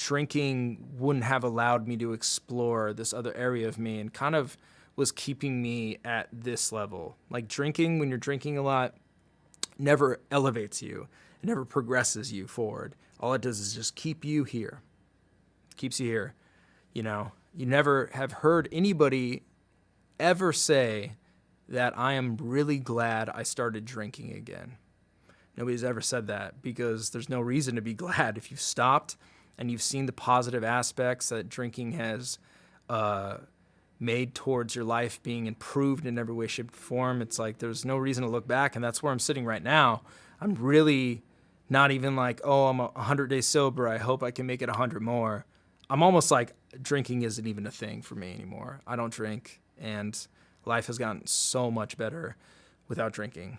drinking wouldn't have allowed me to explore this other area of me, and kind of was keeping me at this level. Like drinking, when you're drinking a lot, never elevates you. It never progresses you forward. All it does is just keep you here. Keeps you here. You know, you never have heard anybody ever say that I am really glad I started drinking again. Nobody's ever said that, because there's no reason to be glad. If you've stopped and you've seen the positive aspects that drinking has made towards your life being improved in every way, shape, or form, it's like there's no reason to look back. And that's where I'm sitting right now. I'm really not even like, oh, I'm 100 days sober, I hope I can make it 100 more. I'm almost like drinking isn't even a thing for me anymore. I don't drink, and life has gotten so much better without drinking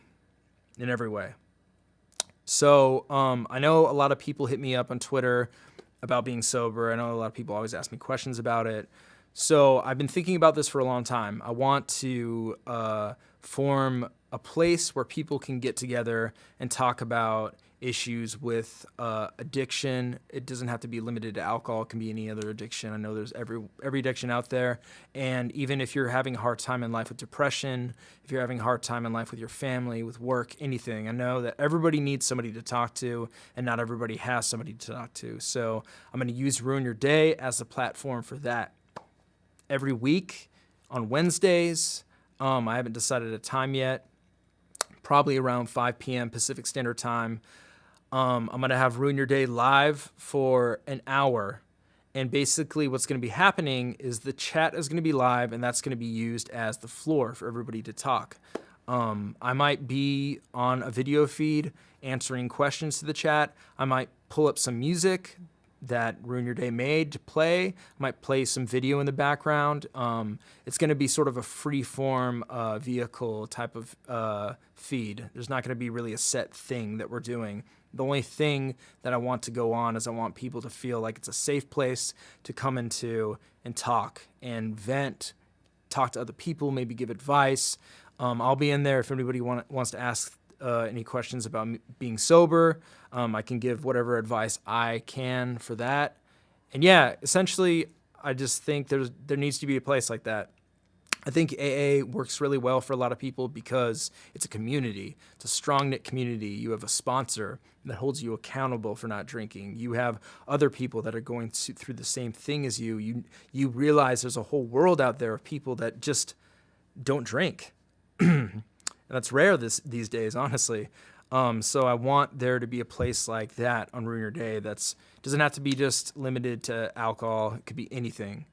in every way. So I know a lot of people hit me up on Twitter about being sober. I know a lot of people always ask me questions about it. So I've been thinking about this for a long time. I want to form a place where people can get together and talk about issues with addiction. It doesn't have to be limited to alcohol. It can be any other addiction. I know there's every addiction out there. And even if you're having a hard time in life with depression, if you're having a hard time in life with your family, with work, anything, I know that everybody needs somebody to talk to, and not everybody has somebody to talk to. So I'm going to use Ruin Your Day as a platform for that. Every week on Wednesdays, I haven't decided a time yet, probably around 5 p.m. Pacific Standard Time. I'm going to have Ruin Your Day live for an hour. And basically what's going to be happening is the chat is going to be live, and that's going to be used as the floor for everybody to talk. I might be on a video feed answering questions to the chat. I might pull up some music that Ruin Your Day made to play. I might play some video in the background. It's going to be sort of a free-form vehicle type of feed. There's not going to be really a set thing that we're doing. The only thing that I want to go on is I want people to feel like it's a safe place to come into and talk and vent, talk to other people, maybe give advice. I'll be in there if anybody wants to ask any questions about being sober. I can give whatever advice I can for that. And yeah, essentially, I just think there needs to be a place like that. I think AA works really well for a lot of people because it's a community. It's a strong-knit community. You have a sponsor that holds you accountable for not drinking. You have other people that are going through the same thing as you. You realize there's a whole world out there of people that just don't drink. And that's rare these days, honestly. So I want there to be a place like that on Ruin Your Day that's doesn't have to be just limited to alcohol. It could be anything.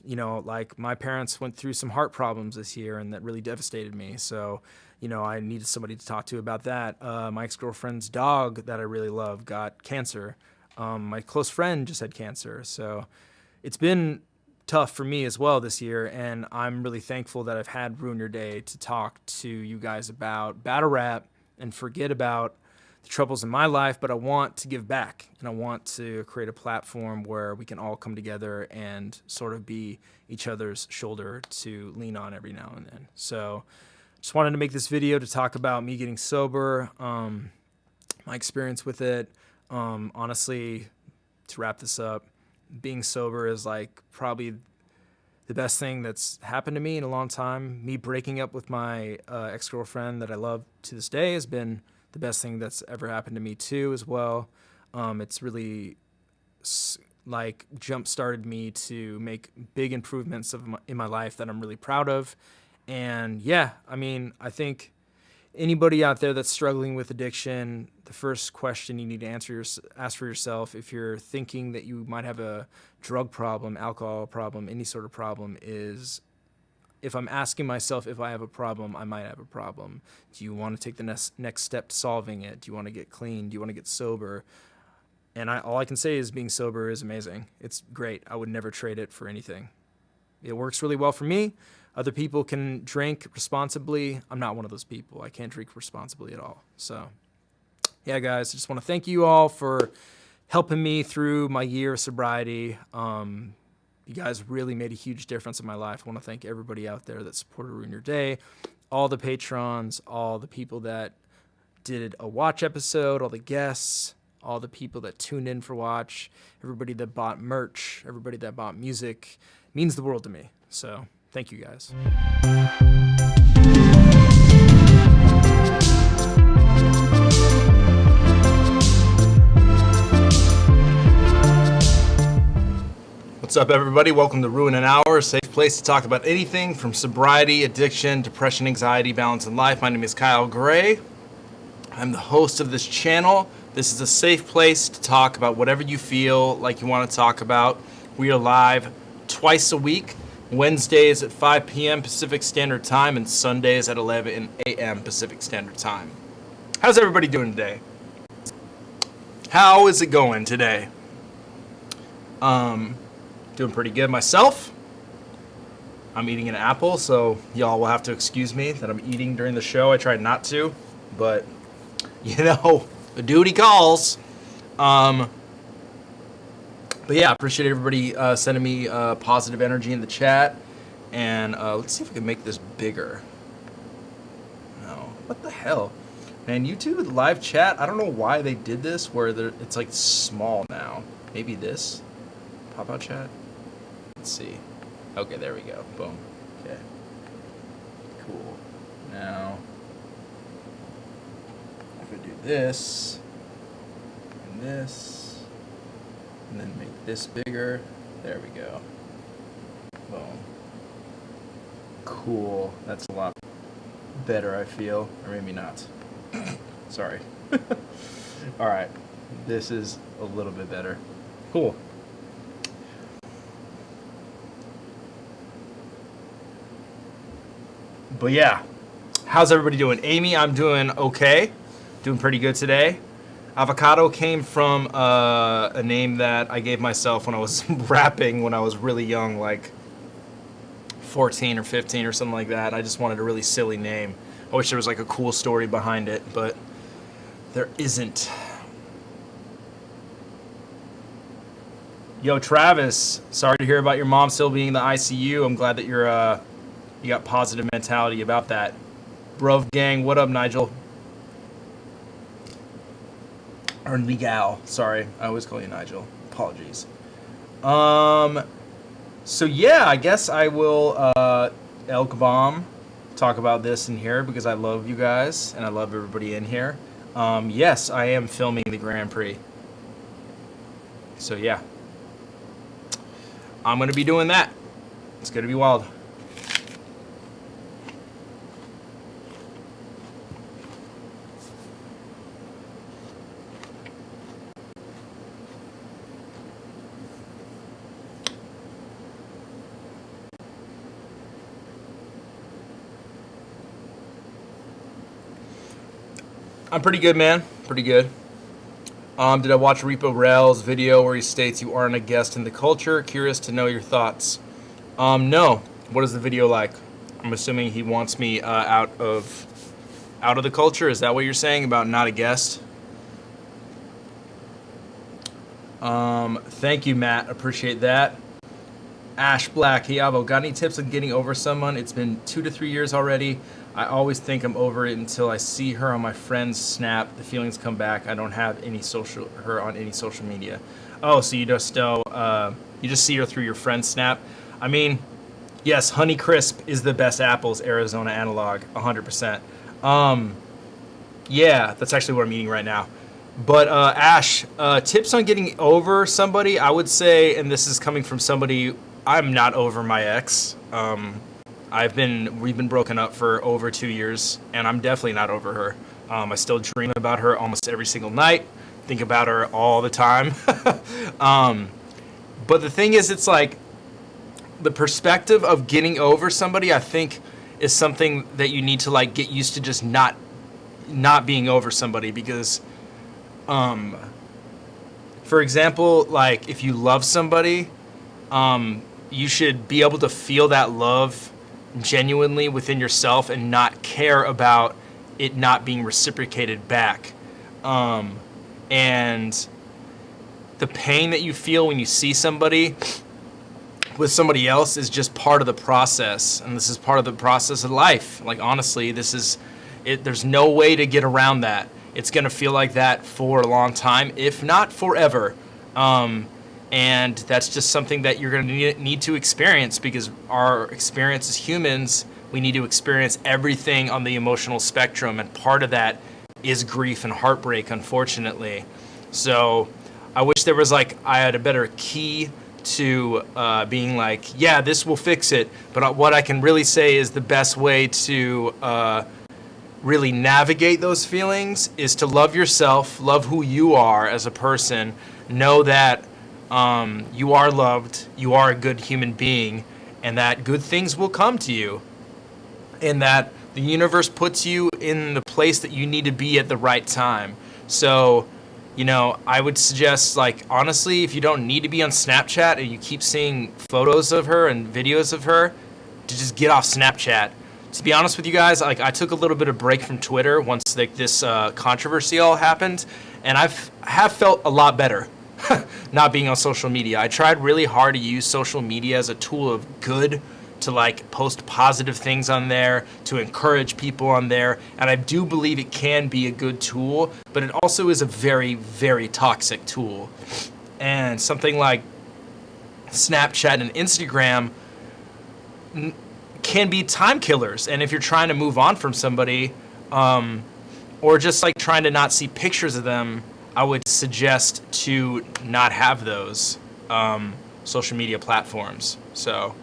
You know, like my parents went through some heart problems this year, and that really devastated me. So, you know, I needed somebody to talk to about that. My ex-girlfriend's dog that I really love got cancer. My close friend just had cancer. So it's been tough for me as well this year, and I'm really thankful that I've had Ruin Your Day to talk to you guys about battle rap and forget about the troubles in my life, but I want to give back, and I want to create a platform where we can all come together and sort of be each other's shoulder to lean on every now and then. So just wanted to make this video to talk about me getting sober, my experience with it. Honestly, to wrap this up, being sober is like probably the best thing that's happened to me in a long time. Me breaking up with my ex-girlfriend that I love to this day has been the best thing that's ever happened to me too as well. It's really like jump-started me to make big improvements in my life that I'm really proud of. And yeah, I mean, I think anybody out there that's struggling with addiction, the first question you need to ask for yourself, if you're thinking that you might have a drug problem, alcohol problem, any sort of problem, is if I'm asking myself if I have a problem, I might have a problem. Do you want to take the next step to solving it? Do you want to get clean? Do you want to get sober? And all I can say is being sober is amazing. It's great. I would never trade it for anything. It works really well for me. Other people can drink responsibly. I'm not one of those people. I can't drink responsibly at all. So yeah, guys, I just want to thank you all for helping me through my year of sobriety. You guys really made a huge difference in my life. I want to thank everybody out there that supported Ruin Your Day, all the patrons, all the people that did a watch episode, all the guests, all the people that tuned in for watch, everybody that bought merch, everybody that bought music. It means the world to me. So thank you guys. What's up, everybody? Welcome to Ruin an Hour, a safe place to talk about anything from sobriety, addiction, depression, anxiety, balance in life. My name is Kyle Gray. I'm the host of this channel. This is a safe place to talk about whatever you feel like you want to talk about. We are live twice a week, Wednesdays at 5 p.m. Pacific Standard Time and Sundays at 11 a.m. Pacific Standard Time. How's everybody doing today? How is it going today? Doing pretty good myself. I'm eating an apple, so y'all will have to excuse me that I'm eating during the show. I tried not to, but the duty calls. But yeah, appreciate everybody sending me positive energy in the chat. And let's see if we can make this bigger. No, what the hell? Man, YouTube live chat, I don't know why they did this where it's like small now. Maybe this pop-out chat. Let's see. Okay, there we go. Boom. Okay. Cool. Now, if I do this, and this, and then make this bigger, there we go. Boom. Cool. That's a lot better, I feel. Or maybe not. Sorry. All right. This is a little bit better. Cool. But yeah, how's everybody doing? Amy, I'm doing okay. Doing pretty good today. Avocado came from a name that I gave myself when I was rapping when I was really young, like 14 or 15 or something like that. I just wanted a really silly name. I wish there was like a cool story behind it, but there isn't. Yo, Travis, sorry to hear about your mom still being in the ICU. I'm glad that you got positive mentality about that. Bruv gang, what up, Nigel? Or Miguel, sorry. I always call you Nigel. Apologies. So yeah, I guess I will Elk Bomb talk about this in here because I love you guys and I love everybody in here. Yes, I am filming the Grand Prix. So yeah. I'm gonna be doing that. It's gonna be wild. I'm pretty good, man. Pretty good. Did I watch Repo Rel's video where he states you aren't a guest in the culture? Curious to know your thoughts. No. What is the video like? I'm assuming he wants me out of the culture. Is that what you're saying about not a guest? Thank you, Matt. Appreciate that. Ash Black, hey Avo, got any tips on getting over someone? It's been 2 to 3 years already. I always think I'm over it until I see her on my friend's Snap. The feelings come back. I don't have her on any social media. Oh, so you just see her through your friend's Snap. I mean, yes, Honey Crisp is the best apples, Arizona analog, 100%. Yeah, that's actually what I'm eating right now. But Ash, tips on getting over somebody, I would say, and this is coming from somebody, I'm not over my ex. We've been broken up for over 2 years, and I'm definitely not over her. I still dream about her almost every single night, think about her all the time. But the thing is, it's like the perspective of getting over somebody, I think, is something that you need to like get used to, just not being over somebody, because for example, like if you love somebody, you should be able to feel that love genuinely within yourself and not care about it not being reciprocated back. And the pain that you feel when you see somebody with somebody else is just part of the process, and this is part of the process of life. Like honestly, this is it. There's no way to get around that. It's going to feel like that for a long time, if not forever. And that's just something that you're going to need to experience, because our experience as humans, we need to experience everything on the emotional spectrum. And part of that is grief and heartbreak, unfortunately. So I wish there was like, I had a better key to being like, yeah, this will fix it. But what I can really say is the best way to really navigate those feelings is to love yourself, love who you are as a person, know that you are loved, you are a good human being, and that good things will come to you, and that the universe puts you in the place that you need to be at the right time. So, you know, I would suggest, like, honestly, if you don't need to be on Snapchat and you keep seeing photos of her and videos of her, to just get off Snapchat. To be honest with you guys, like, I took a little bit of break from Twitter once like this controversy all happened, and I have felt a lot better not being on social media. I tried really hard to use social media as a tool of good, to like post positive things on there, to encourage people on there, and I do believe it can be a good tool, but it also is a very, very toxic tool. And something like Snapchat and Instagram can be time killers. And if you're trying to move on from somebody, or just like trying to not see pictures of them, I would suggest to not have those social media platforms. So,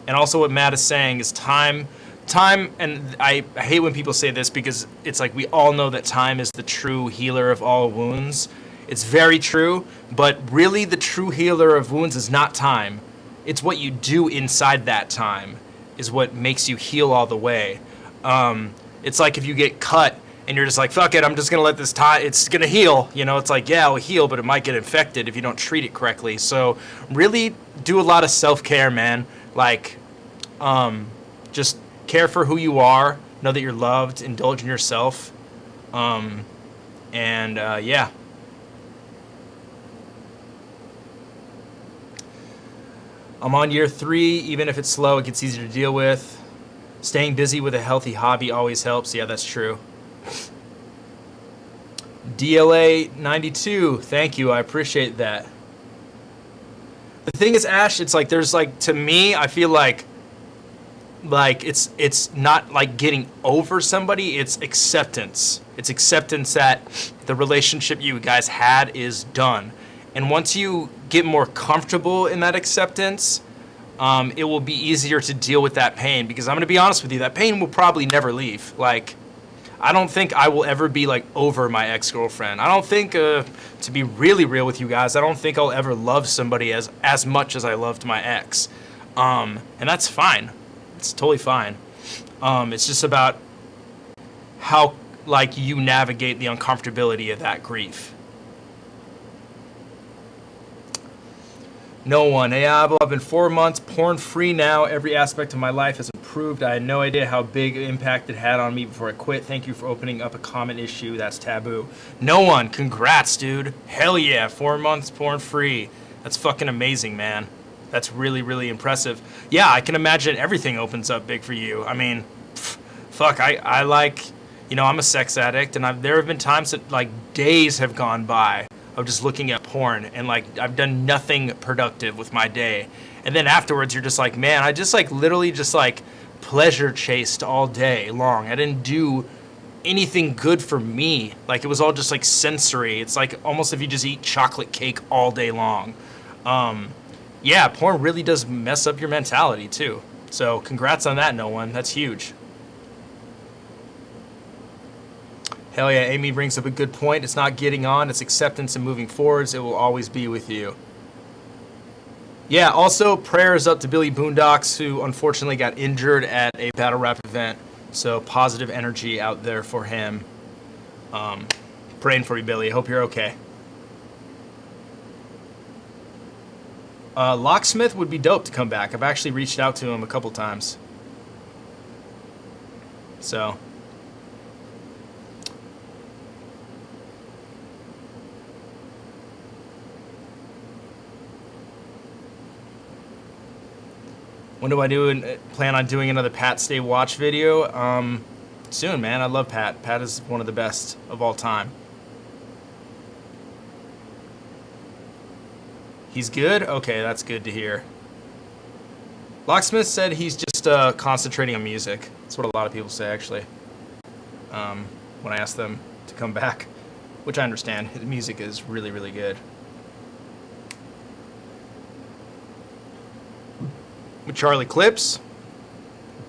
and also what Matt is saying is time, and I hate when people say this, because it's like we all know that time is the true healer of all wounds. It's very true, but really the true healer of wounds is not time. It's what you do inside that time is what makes you heal all the way. It's like if you get cut and you're just like, fuck it, I'm just going to let this tie, it's going to heal. You know, it's like, yeah, it'll heal, but it might get infected if you don't treat it correctly. So really do a lot of self-care, man. Like, just care for who you are, know that you're loved, indulge in yourself. Yeah. I'm on year 3. Even if it's slow, it gets easier to deal with. Staying busy with a healthy hobby always helps. Yeah, that's true. DLA 92, thank you. I appreciate that. The thing is, Ash, it's like there's like, to me, I feel like it's not like getting over somebody, it's acceptance. It's acceptance that the relationship you guys had is done. And once you get more comfortable in that acceptance, it will be easier to deal with that pain, because I'm going to be honest with you, that pain will probably never leave. Like, I don't think I will ever be like over my ex-girlfriend. I don't think, to be really real with you guys, I don't think I'll ever love somebody as much as I loved my ex. And that's fine. It's totally fine. It's just about how like you navigate the uncomfortability of that grief. No one. Hey, Abel, I've been 4 months porn free now. Every aspect of my life has improved. I had no idea how big impact it had on me before I quit. Thank you for opening up a common issue that's taboo. No one. Congrats, dude. Hell yeah. 4 months porn free. That's fucking amazing, man. That's really, really impressive. Yeah, I can imagine everything opens up big for you. I mean, fuck, I like, you know, I'm a sex addict, and there have been times that like days have gone by of just looking at porn, and like I've done nothing productive with my day. And then afterwards you're just like, man, I just like literally just like pleasure chased all day long. I didn't do anything good for me. Like it was all just like sensory. It's like almost if you just eat chocolate cake all day long. Yeah, porn really does mess up your mentality too. So congrats on that, no one. That's huge. Hell yeah, Amy brings up a good point. It's not getting on, it's acceptance and moving forwards. It will always be with you. Yeah, also prayers up to Billy Boondocks, who unfortunately got injured at a battle rap event. So positive energy out there for him. Praying for you, Billy. Hope you're okay. Locksmith would be dope to come back. I've actually reached out to him a couple times. So... when do I plan on doing another Pat Stay Watch video? soon, man. I love Pat. Pat is one of the best of all time. He's good? Okay, that's good to hear. Locksmith said he's just concentrating on music. That's what a lot of people say, actually. When I ask them to come back, which I understand. His music is really, really good. With Charlie Clips,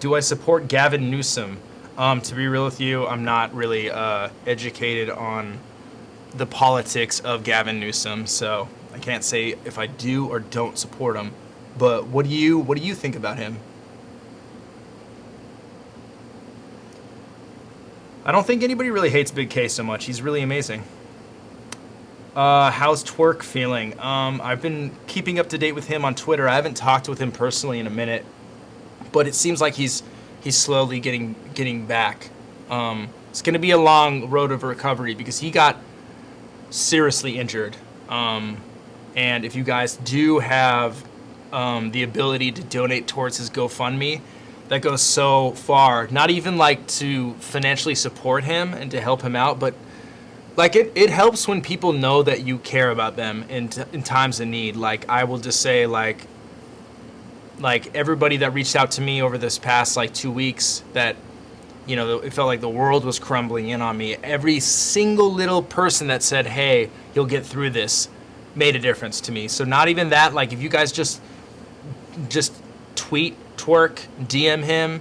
do I support Gavin Newsom? To be real with you, I'm not really educated on the politics of Gavin Newsom, so I can't say if I do or don't support him. But what do you think about him? I don't think anybody really hates Big K so much. He's really amazing. How's Twerk feeling? I've been keeping up to date with him on Twitter. I haven't talked with him personally in a minute, but it seems like he's slowly getting back. It's going to be a long road of recovery because he got seriously injured. And if you guys do have the ability to donate towards his GoFundMe, that goes so far. Not even like to financially support him and to help him out, but like it helps when people know that you care about them in times of need. Like I will just say like everybody that reached out to me over this past like 2 weeks that, you know, it felt like the world was crumbling in on me. Every single little person that said, hey, you'll get through this, made a difference to me. So not even that, like if you guys just tweet Twerk, DM him,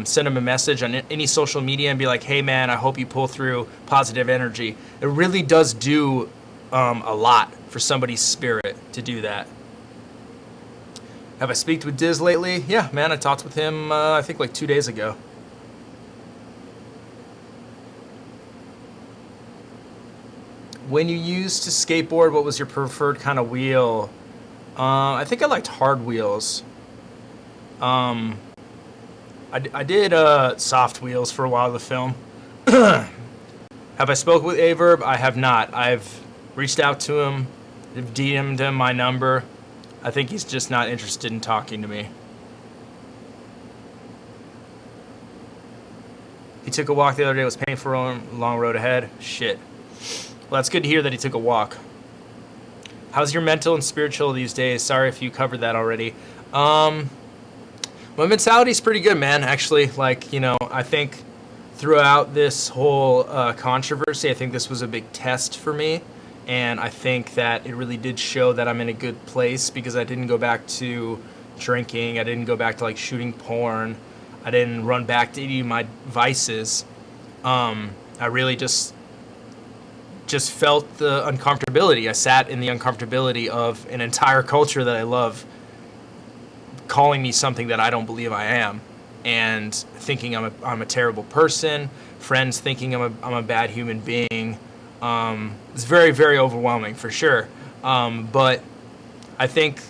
send him a message on any social media and be like, hey man, I hope you pull through, positive energy. It really does do a lot for somebody's spirit to do that. Have I speaked with Diz lately? Yeah, man, I talked with him, I think like 2 days ago. When you used to skateboard, what was your preferred kind of wheel? I think I liked hard wheels. I did soft wheels for a while of the film. Have I spoke with Averb? I have not. I've reached out to him, DM'd him my number. I think he's just not interested in talking to me. He took a walk the other day. It was painful, long road ahead. Shit. Well, that's good to hear that he took a walk. How's your mental and spiritual these days? Sorry if you covered that already. My mentality's pretty good, man, actually. Like, you know, I think throughout this whole controversy, I think this was a big test for me. And I think that it really did show that I'm in a good place because I didn't go back to drinking. I didn't go back to, like, shooting porn. I didn't run back to any of my vices. I really just felt the uncomfortability. I sat in the uncomfortability of an entire culture that I love calling me something that I don't believe I am, and thinking I'm a terrible person, friends thinking I'm a bad human being. It's very, very overwhelming for sure. But I think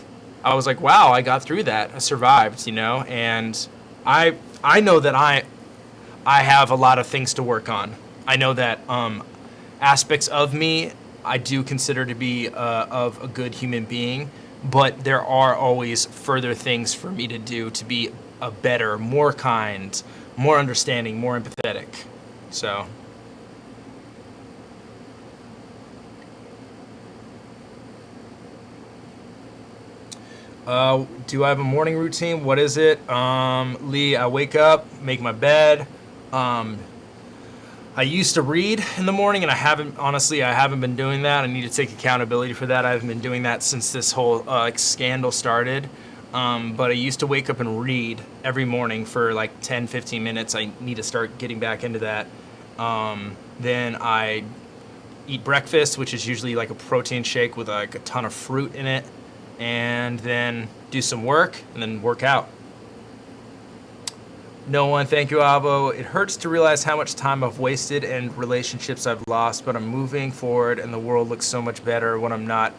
I was like, wow, I got through that. I survived, you know, and I know that I have a lot of things to work on. I know that aspects of me I do consider to be of a good human being, but there are always further things for me to do to be a better, more kind, more understanding, more empathetic. So do I have a morning routine? What is it? Lee, I wake up, make my bed. I used to read in the morning, and I haven't been doing that. I need to take accountability for that. I haven't been doing that since this whole scandal started. But I used to wake up and read every morning for like 10, 15 minutes. I need to start getting back into that. Then I eat breakfast, which is usually like a protein shake with like a ton of fruit in it. And then do some work, and then work out. No one, thank you, Abo. It hurts to realize how much time I've wasted and relationships I've lost, but I'm moving forward and the world looks so much better when I'm not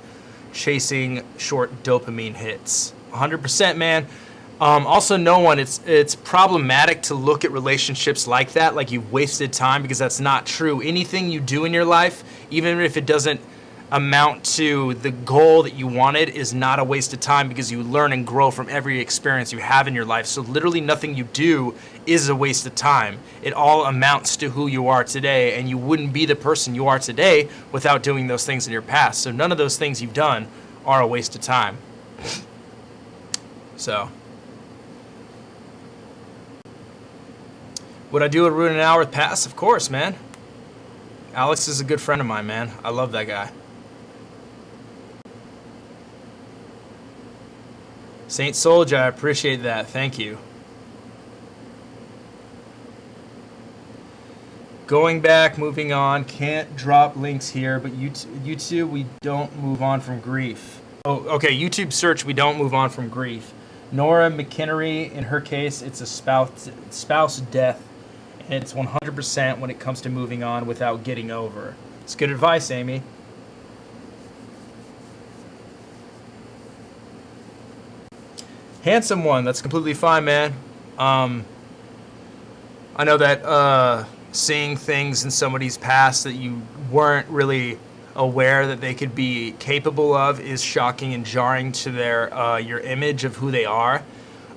chasing short dopamine hits. 100%, man. Also, no one, it's problematic to look at relationships like that, like you've wasted time, because that's not true. Anything you do in your life, even if it doesn't amount to the goal that you wanted is not a waste of time, because you learn and grow from every experience you have in your life. So literally nothing you do is a waste of time. It all amounts to who you are today, and you wouldn't be the person you are today without doing those things in your past. So none of those things you've done are a waste of time. So would I do it ruin an hour with Pass? Of course, man. Alex is a good friend of mine, man. I love that guy. Saint Soldier, I appreciate that. Thank you. Going back, moving on. Can't drop links here, but YouTube, we don't move on from grief. Oh, okay. YouTube search, we don't move on from grief. Nora McKinnery, in her case, it's a spouse death, and it's 100% when it comes to moving on without getting over. It's good advice, Amy. Handsome one, that's completely fine, man. I know that seeing things in somebody's past that you weren't really aware that they could be capable of is shocking and jarring to your image of who they are.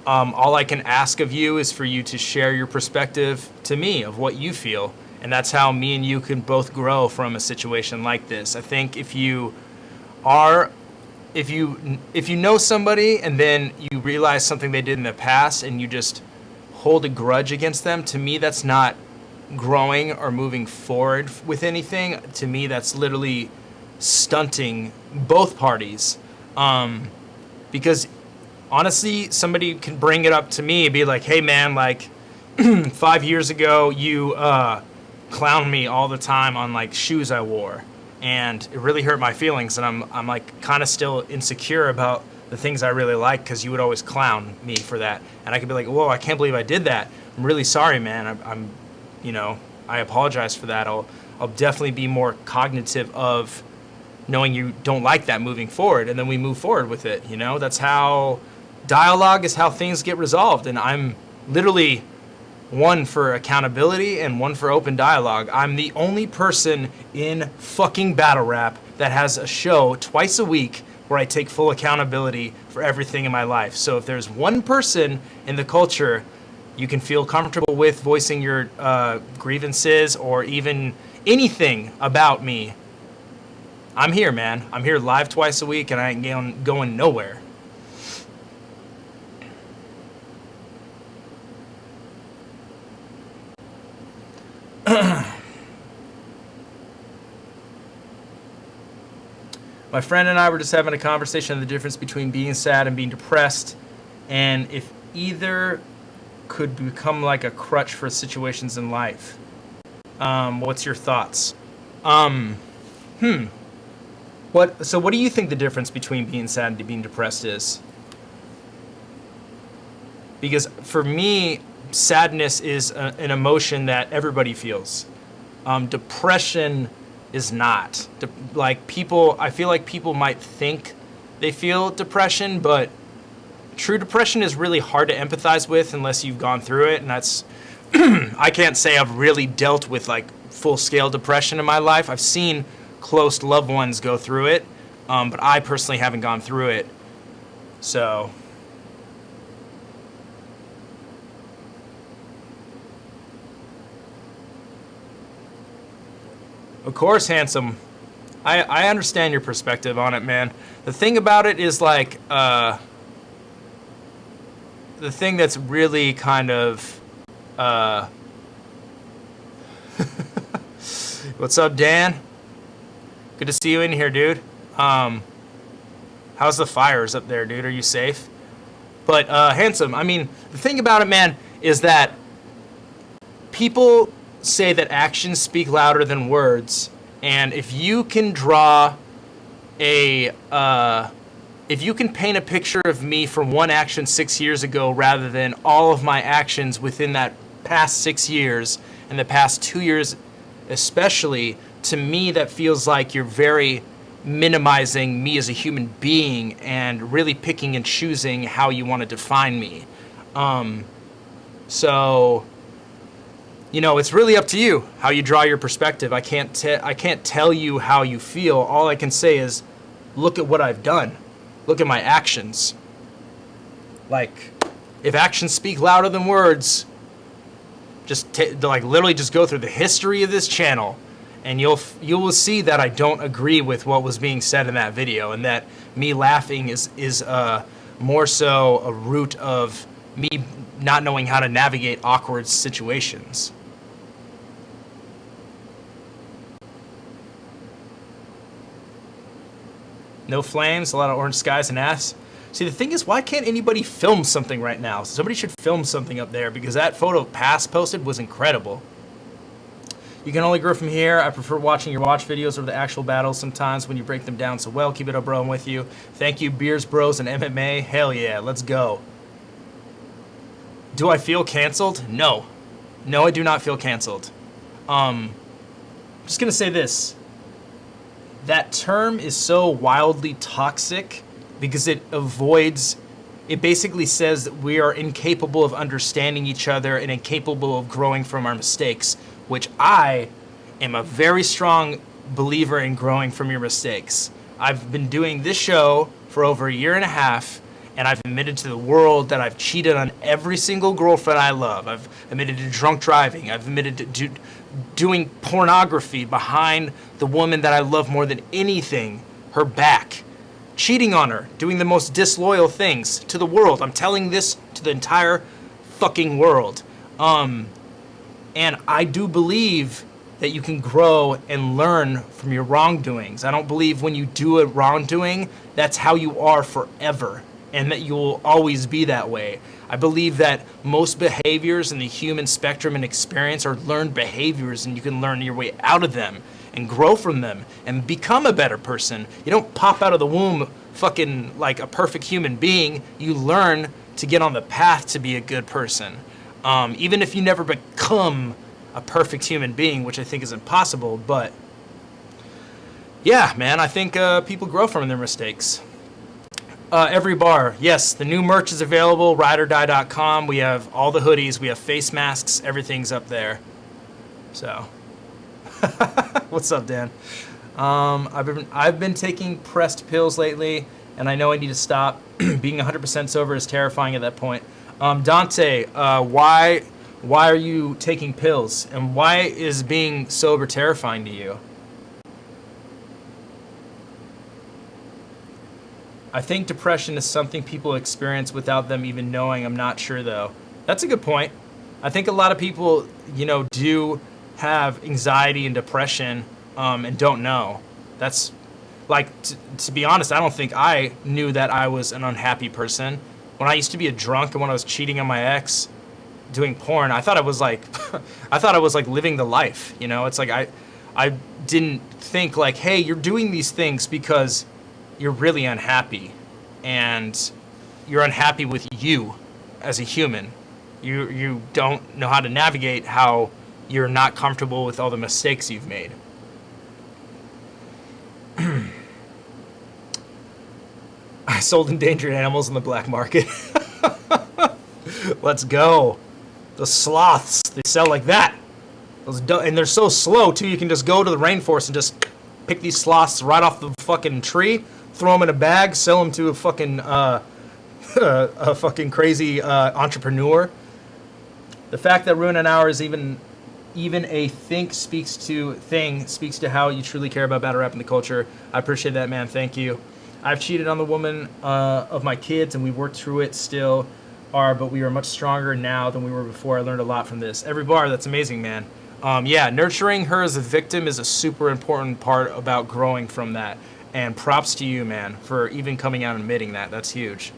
All I can ask of you is for you to share your perspective to me of what you feel, and that's how me and you can both grow from a situation like this. I think if you know somebody and then you realize something they did in the past and you just hold a grudge against them, to me that's not growing or moving forward with anything. To me that's literally stunting both parties, because honestly somebody can bring it up to me and be like, hey man, like 5 years ago you clowned me all the time on like shoes I wore, and it really hurt my feelings, and I'm like kind of still insecure about the things I really like because you would always clown me for that. And I could be like, whoa, I can't believe I did that. I'm really sorry, man. I'm I apologize for that. I'll definitely be more cognitive of knowing you don't like that moving forward, and then we move forward with it. That's how dialogue is, how things get resolved, and I'm literally one for accountability and one for open dialogue. I'm the only person in fucking battle rap that has a show twice a week where I take full accountability for everything in my life. So if there's one person in the culture you can feel comfortable with voicing your grievances or even anything about me, I'm here, man. I'm here live twice a week, and I ain't going nowhere. My friend and I were just having a conversation on the difference between being sad and being depressed, and if either could become like a crutch for situations in life. What's your thoughts? So what do you think the difference between being sad and being depressed is? Because for me, sadness is an emotion that everybody feels. Depression is not. I feel like people might think they feel depression, but true depression is really hard to empathize with unless you've gone through it, and that's I can't say I've really dealt with like full-scale depression in my life. I've seen close loved ones go through it, but I personally haven't gone through it. So of course, handsome. I understand your perspective on it, man. The thing about it is like the thing that's really kind of what's up, Dan? Good to see you in here, dude. How's the fires up there, dude? Are you safe? But handsome, I mean, the thing about it, man, is that people say that actions speak louder than words, and if you can draw if you can paint a picture of me from one action 6 years ago rather than all of my actions within that past 6 years and the past 2 years especially, to me that feels like you're very minimizing me as a human being and really picking and choosing how you want to define me. So it's really up to you how you draw your perspective. I can't tell you how you feel. All I can say is, look at what I've done. Look at my actions. Like, if actions speak louder than words, just literally just go through the history of this channel, and you will see that I don't agree with what was being said in that video, and that me laughing is more so a root of me not knowing how to navigate awkward situations. No flames, a lot of orange skies and ass. See, the thing is, why can't anybody film something right now? Somebody should film something up there, because that photo Past posted was incredible. You can only grow from here. I prefer watching your watch videos over the actual battles sometimes when you break them down so well. Keep it up, bro. I'm with you. Thank you, Beers Bros and MMA. Hell yeah, let's go. Do I feel canceled? No. No, I do not feel canceled. I'm just going to say this. That term is so wildly toxic because it basically says that we are incapable of understanding each other and incapable of growing from our mistakes, which I am a very strong believer in growing from your mistakes. I've been doing this show for over a year and a half, and I've admitted to the world that I've cheated on every single girlfriend I love. I've admitted to drunk driving. I've admitted to doing pornography behind the woman that I love more than anything, her back. Cheating on her, doing the most disloyal things to the world. I'm telling this to the entire fucking world. And I do believe that you can grow and learn from your wrongdoings. I don't believe when you do a wrongdoing, that's how you are forever, and that you will always be that way. I believe that most behaviors in the human spectrum and experience are learned behaviors, and you can learn your way out of them and grow from them and become a better person. You don't pop out of the womb fucking like a perfect human being. You learn to get on the path to be a good person. Even if you never become a perfect human being, which I think is impossible, but yeah, man, I think people grow from their mistakes. Every bar, yes, the new merch is available, rideordie.com. We have all the hoodies, we have face masks, everything's up there. So, what's up, Dan? I've been taking pressed pills lately, and I know I need to stop. Being 100% sober is terrifying at that point. Dante, why are you taking pills, and why is being sober terrifying to you? I think depression is something people experience without them even knowing. I'm not sure, though. That's a good point. I think a lot of people, do have anxiety and depression and don't know. That's like, to be honest, I don't think I knew that I was an unhappy person. When I used to be a drunk and when I was cheating on my ex, doing porn, I thought I was like, living the life. It's like I didn't think like, hey, you're doing these things because you're really unhappy, and you're unhappy with you as a human. You don't know how to navigate how you're not comfortable with all the mistakes you've made. I sold endangered animals in the black market. Let's go. The sloths, they sell like that. And they're so slow too, you can just go to the rainforest and just pick these sloths right off the fucking tree, throw them in a bag, sell them to a fucking crazy entrepreneur. The fact that Ruin an Hour is even a speaks to how you truly care about battle rap in the culture. I appreciate that, man. Thank you. I've cheated on the woman of my kids, and we worked through it, still are, but we are much stronger now than we were before. I learned a lot from this. Every bar, that's amazing, man. Yeah, nurturing her as a victim is a super important part about growing from that. And props to you, man, for even coming out and admitting that. That's huge.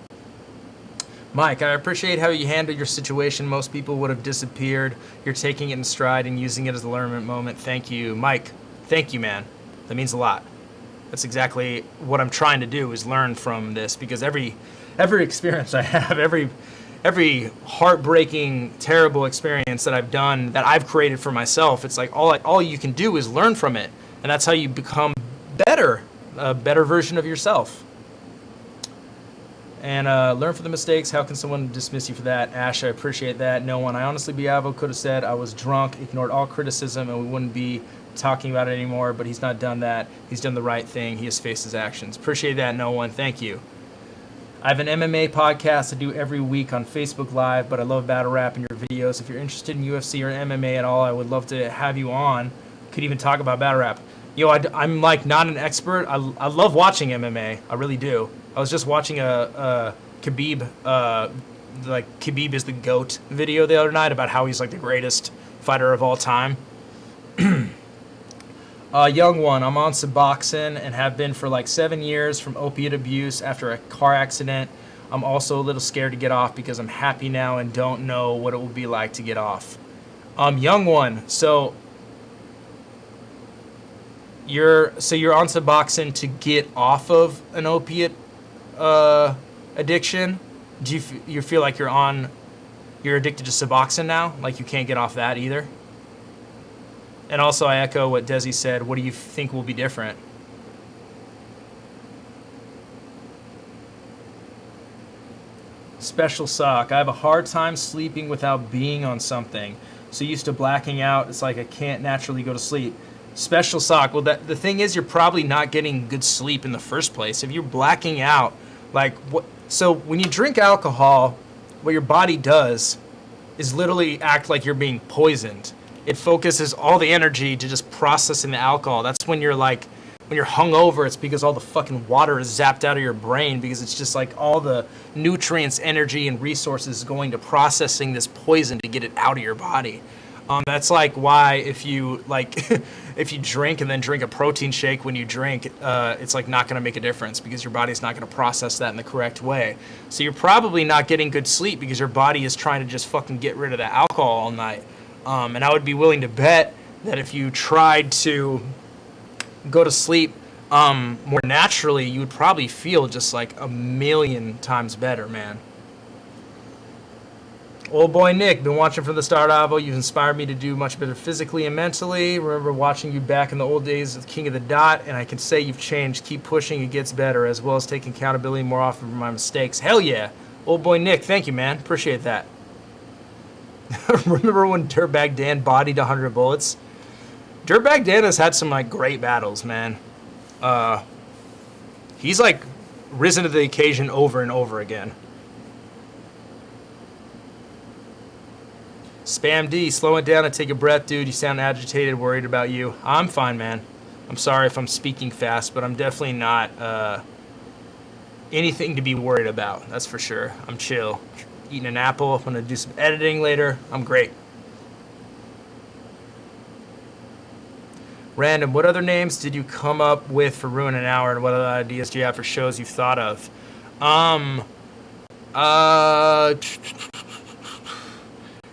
Mike, I appreciate how you handled your situation. Most people would have disappeared. You're taking it in stride and using it as a learning moment. Thank you. Mike, thank you, man. That means a lot. That's exactly what I'm trying to do, is learn from this, because every experience I have, every heartbreaking, terrible experience that I've done, that I've created for myself, it's like all you can do is learn from it. And that's how you become better, a better version of yourself. And learn from the mistakes. How can someone dismiss you for that? Ash, I appreciate that. No one. I honestly, Biavo could have said I was drunk, ignored all criticism, and we wouldn't be talking about it anymore, but he's not done that. He's done the right thing. He has faced his actions. Appreciate that, no one. Thank you. I have an MMA podcast I do every week on Facebook Live, but I love battle rap and your videos. If you're interested in UFC or MMA at all, I would love to have you on. Could even talk about battle rap. Yo, I'm like not an expert. I love watching MMA. I really do. I was just watching a Khabib, like Khabib is the GOAT video the other night about how he's like the greatest fighter of all time. Young one, I'm on Suboxone and have been for like 7 years from opiate abuse after a car accident. I'm also a little scared to get off because I'm happy now and don't know what it will be like to get off. Young one, so you're on Suboxone to get off of an opiate addiction. Do you feel like you're addicted to Suboxone now? Like you can't get off that either? And also, I echo what Desi said. What do you think will be different? Special sock. I have a hard time sleeping without being on something. So used to blacking out, it's like I can't naturally go to sleep. Special sock. Well, the thing is, you're probably not getting good sleep in the first place. If you're blacking out, like what? So when you drink alcohol, what your body does is literally act like you're being poisoned. It focuses all the energy to just processing the alcohol. That's when you're hungover, it's because all the fucking water is zapped out of your brain because it's just like all the nutrients, energy, and resources going to processing this poison to get it out of your body. That's like why if you if you drink and then drink a protein shake when you drink, it's like not going to make a difference because your body's not going to process that in the correct way. So you're probably not getting good sleep because your body is trying to just fucking get rid of the alcohol all night. And I would be willing to bet that if you tried to go to sleep more naturally, you would probably feel just like a million times better, man. Old boy Nick, been watching from the start, Avo. You've inspired me to do much better physically and mentally. Remember watching you back in the old days as King of the Dot, and I can say you've changed. Keep pushing, it gets better, as well as taking accountability more often for my mistakes. Hell yeah. Old boy Nick, thank you, man. Appreciate that. Remember when Dirtbag Dan bodied 100 bullets? Dirtbag Dan has had some like great battles, man. He's like risen to the occasion over and over again. Spam D, slow it down and take a breath, dude. You sound agitated, worried about you. I'm fine, man. I'm sorry if I'm speaking fast, but I'm definitely not anything to be worried about. That's for sure. I'm chill. Eating an apple. I'm going to do some editing later. I'm great. Random, what other names did you come up with for Ruin an Hour, and what other ideas do you have for shows you've thought of?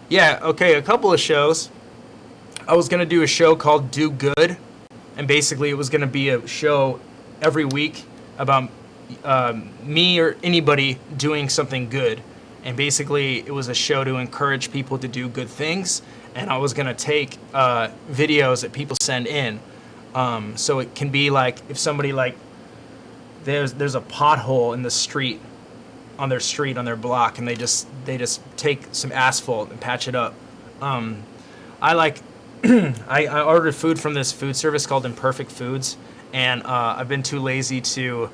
Yeah, okay, a couple of shows. I was going to do a show called Do Good, and basically it was going to be a show every week about me or anybody doing something good. And basically, it was a show to encourage people to do good things. And I was going to take videos that people send in. So it can be like, if somebody like, there's a pothole in the street, on their block, and they just take some asphalt and patch it up. I ordered food from this food service called Imperfect Foods. And I've been too lazy to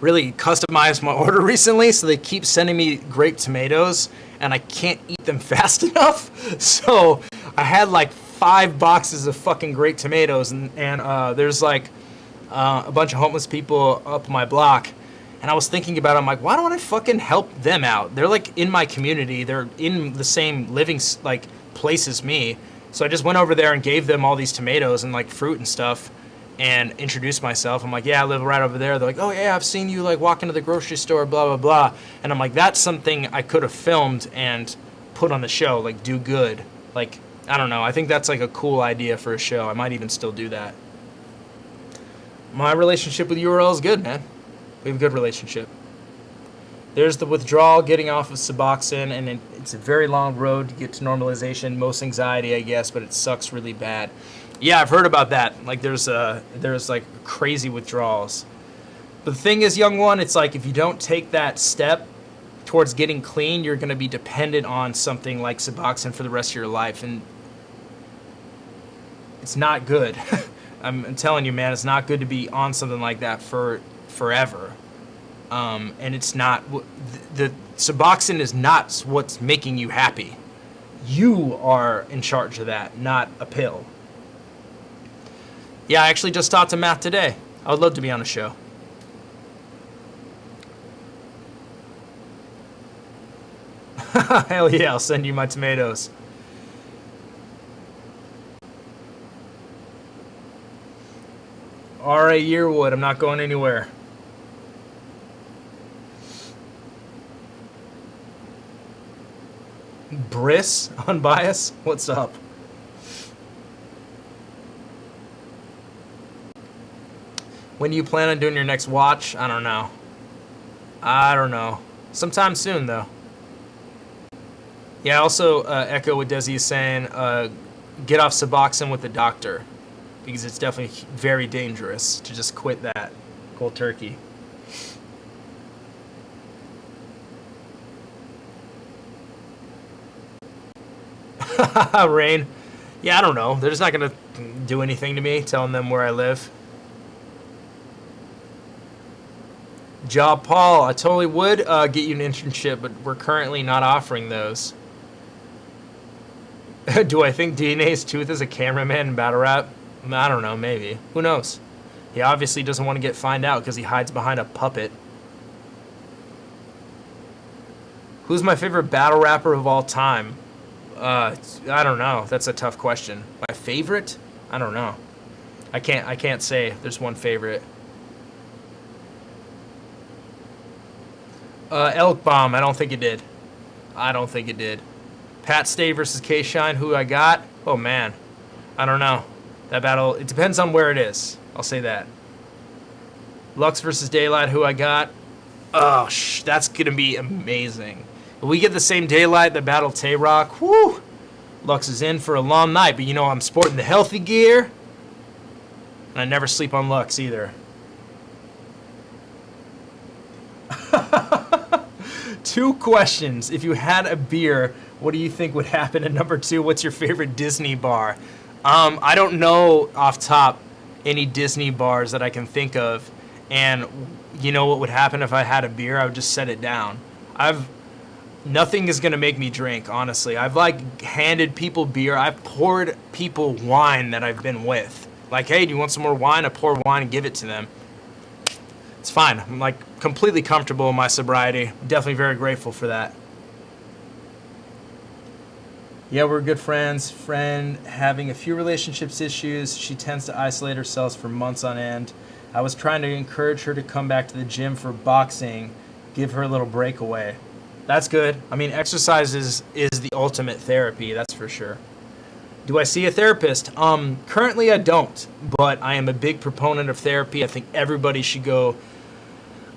really customized my order recently, so they keep sending me grape tomatoes, and I can't eat them fast enough. So I had like 5 boxes of fucking grape tomatoes, and there's like a bunch of homeless people up my block, and I was thinking about it. I'm like, why don't I fucking help them out? They're like in my community. They're in the same living like place as me. So I just went over there and gave them all these tomatoes and like fruit and stuff, and introduced myself. I'm like, yeah, I live right over there. They're like, oh yeah, I've seen you like walk into the grocery store, blah, blah, blah. And I'm like, that's something I could have filmed and put on the show, like Do Good. Like, I don't know. I think that's like a cool idea for a show. I might even still do that. My relationship with URL is good, man. We have a good relationship. There's the withdrawal, getting off of Suboxone, and it's a very long road to get to normalization. Most anxiety, I guess, but it sucks really bad. Yeah, I've heard about that. Like there's like crazy withdrawals. But the thing is, young one, it's like if you don't take that step towards getting clean, you're going to be dependent on something like Suboxone for the rest of your life, and it's not good. I'm telling you, man, it's not good to be on something like that for forever. And it's not the Suboxone is not what's making you happy. You are in charge of that, not a pill. Yeah, I actually just talked to Matt today. I would love to be on a show. Hell yeah, I'll send you my tomatoes. R.A. Yearwood, I'm not going anywhere. Briss, unbiased, what's up? When do you plan on doing your next watch? I don't know. Sometime soon, though. Yeah, also echo what Desi is saying. Get off Suboxone with the doctor, because it's definitely very dangerous to just quit that cold turkey. Rain. Yeah, I don't know. They're just not going to do anything to me, telling them where I live. Job Paul, I totally would get you an internship, but we're currently not offering those. Do I think DNA's tooth is a cameraman in battle rap? I don't know, maybe. Who knows? He obviously doesn't want to get find out because he hides behind a puppet. Who's my favorite battle rapper of all time? I don't know. That's a tough question. My favorite? I don't know. I can't say there's one favorite. Elk Bomb, I don't think it did. Pat Stay versus K-Shine, who I got? Oh, man. I don't know. That battle, it depends on where it is. I'll say that. Lux versus Daylight, who I got? Oh, that's going to be amazing. If we get the same Daylight that battled Tay-Rock, whoo! Lux is in for a long night, but you know I'm sporting the healthy gear. And I never sleep on Lux either. Two questions. If you had a beer, what do you think would happen? And number two, what's your favorite Disney bar? I don't know off top any Disney bars that I can think of. And you know what would happen if I had a beer? I would just set it down. Nothing is going to make me drink, honestly. I've handed people beer. I've poured people wine that I've been with. Like, hey, do you want some more wine? I pour wine and give it to them. It's fine. I'm completely comfortable in my sobriety. Definitely very grateful for that. Yeah, we're good friends. Friend having a few relationships issues. She tends to isolate herself for months on end. I was trying to encourage her to come back to the gym for boxing, give her a little breakaway. That's good. I mean, exercise is the ultimate therapy, that's for sure. Do I see a therapist? Currently I don't, but I am a big proponent of therapy. I think everybody should go